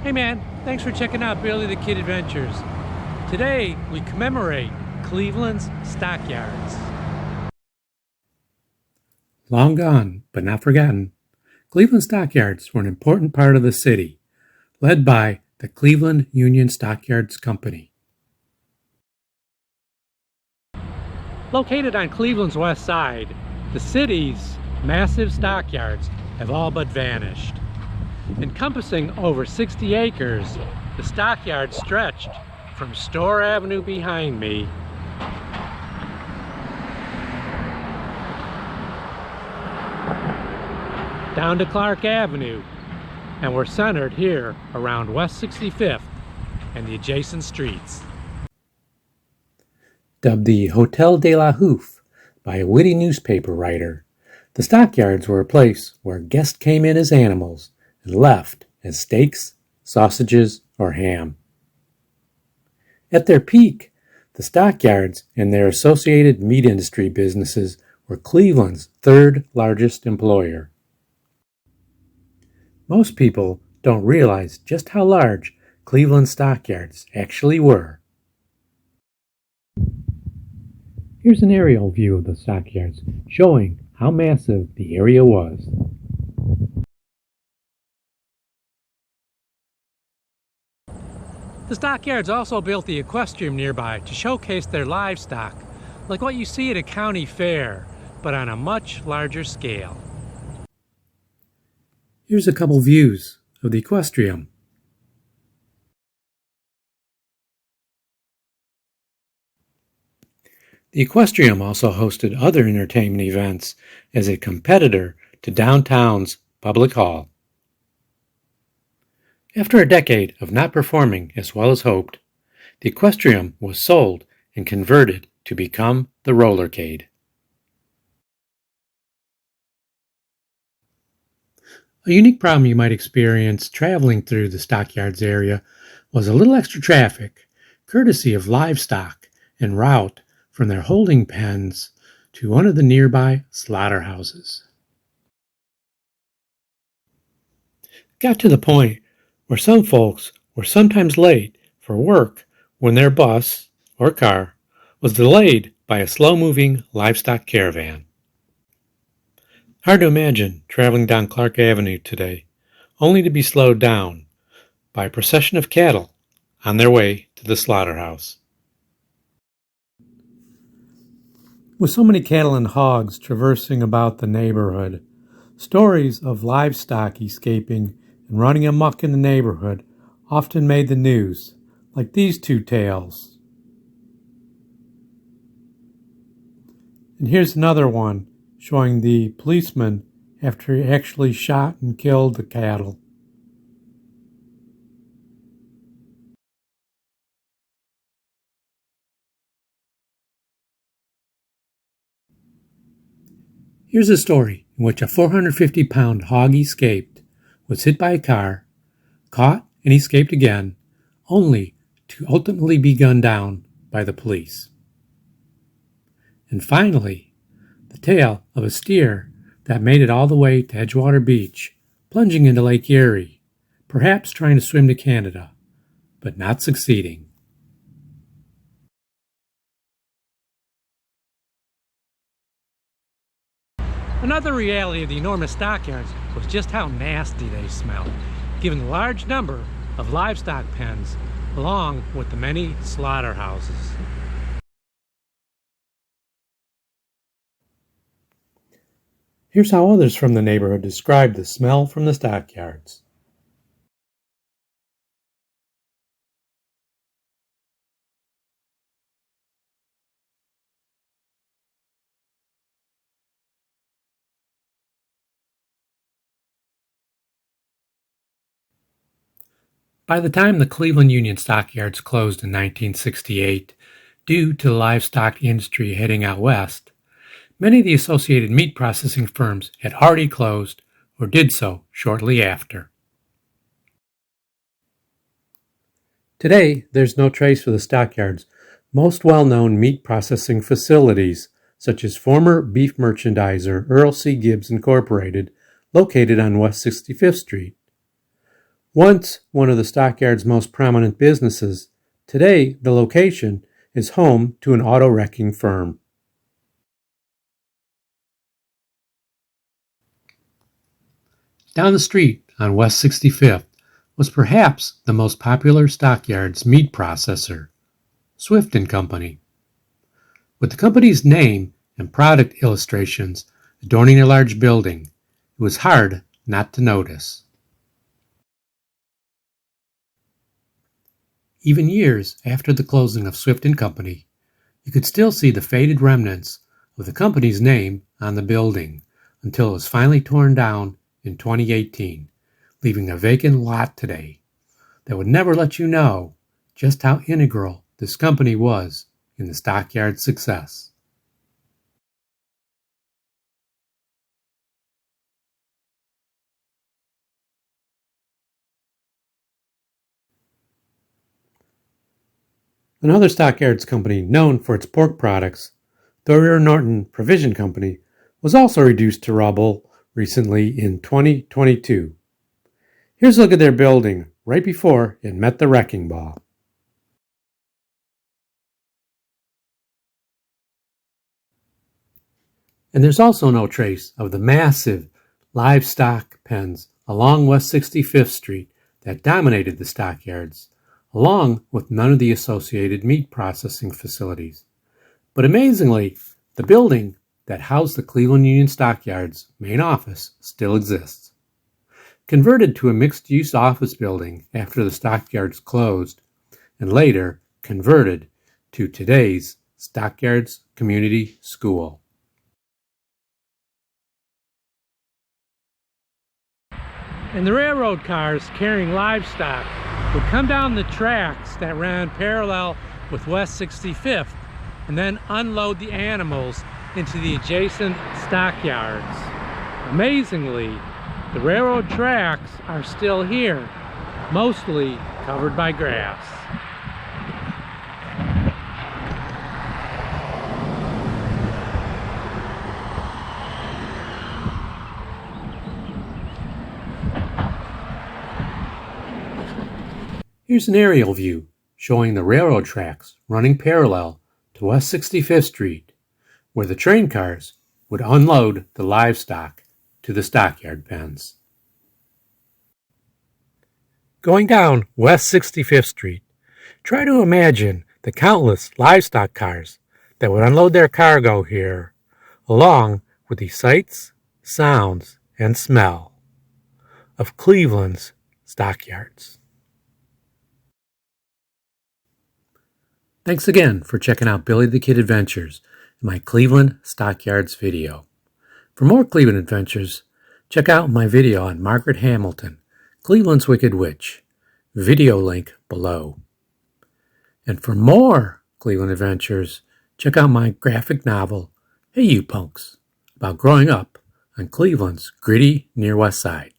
Hey man, thanks for checking out Billy the Kid Adventures. Today we commemorate Cleveland's Stockyards. Long gone, but not forgotten, Cleveland Stockyards were an important part of the city, led by the Cleveland Union Stockyards Company. Located on Cleveland's west side, the city's massive stockyards have all but vanished. Encompassing over 60 acres, the stockyards stretched from Store Avenue behind me down to Clark Avenue, and were centered here around West 65th and the adjacent streets. Dubbed the Hotel de la Hoof by a witty newspaper writer, the stockyards were a place where guests came in as animals and left as steaks, sausages, or ham. At their peak, the stockyards and their associated meat industry businesses were Cleveland's third largest employer. Most people don't realize just how large Cleveland stockyards actually were. Here's an aerial view of the stockyards, showing how massive the area was. The stockyards also built the equestrium nearby to showcase their livestock, like what you see at a county fair, but on a much larger scale. Here's a couple views of the equestrium. The equestrium also hosted other entertainment events as a competitor to downtown's Public Hall. After a decade of not performing as well as hoped, the equestrium was sold and converted to become the Rollercade. A unique problem you might experience traveling through the stockyards area was a little extra traffic, courtesy of livestock en route from their holding pens to one of the nearby slaughterhouses. It got to the point where some folks were sometimes late for work when their bus or car was delayed by a slow-moving livestock caravan. Hard to imagine traveling down Clark Avenue today, only to be slowed down by a procession of cattle on their way to the slaughterhouse. With so many cattle and hogs traversing about the neighborhood, stories of livestock escaping and running amok in the neighborhood often made the news, like these two tales. And here's another one showing the policeman after he actually shot and killed the cattle. Here's a story in which a 450-pound hog escaped, was hit by a car, caught and escaped again, only to ultimately be gunned down by the police. And finally, the tale of a steer that made it all the way to Edgewater Beach, plunging into Lake Erie, perhaps trying to swim to Canada, but not succeeding. Another reality of the enormous stockyards was just how nasty they smelled, given the large number of livestock pens, along with the many slaughterhouses. Here's how others from the neighborhood described the smell from the stockyards. By the time the Cleveland Union Stockyards closed in 1968, due to the livestock industry heading out west, many of the associated meat processing firms had already closed or did so shortly after. Today, there's no trace for the stockyards' most well-known meat processing facilities, such as former beef merchandiser Earl C. Gibbs Incorporated, located on West 65th Street. Once one of the Stockyards' most prominent businesses, today the location is home to an auto wrecking firm. Down the street on West 65th was perhaps the most popular Stockyards meat processor, Swift & Company. With the company's name and product illustrations adorning a large building, it was hard not to notice. Even years after the closing of Swift & Company, you could still see the faded remnants of the company's name on the building until it was finally torn down in 2018, leaving a vacant lot today that would never let you know just how integral this company was in the Stockyards' success. Another Stockyards company known for its pork products, Thorir Norton Provision Company, was also reduced to rubble recently in 2022. Here's a look at their building right before it met the wrecking ball. And there's also no trace of the massive livestock pens along West 65th Street that dominated the Stockyards, along with none of the associated meat processing facilities. But amazingly, the building that housed the Cleveland Union Stockyards main office still exists. Converted to a mixed-use office building after the Stockyards closed, and later converted to today's Stockyards Community School. And the railroad cars carrying livestock would come down the tracks that ran parallel with West 65th and then unload the animals into the adjacent stockyards. Amazingly, the railroad tracks are still here, mostly covered by grass. Here's an aerial view showing the railroad tracks running parallel to West 65th Street, where the train cars would unload the livestock to the stockyard pens. Going down West 65th Street, try to imagine the countless livestock cars that would unload their cargo here, along with the sights, sounds, and smell of Cleveland's stockyards. Thanks again for checking out Billy the Kid Adventures in my Cleveland Stockyards video. For more Cleveland adventures, check out my video on Margaret Hamilton, Cleveland's Wicked Witch, video link below. And for more Cleveland adventures, check out my graphic novel, Hey You Punks, about growing up on Cleveland's gritty near West Side.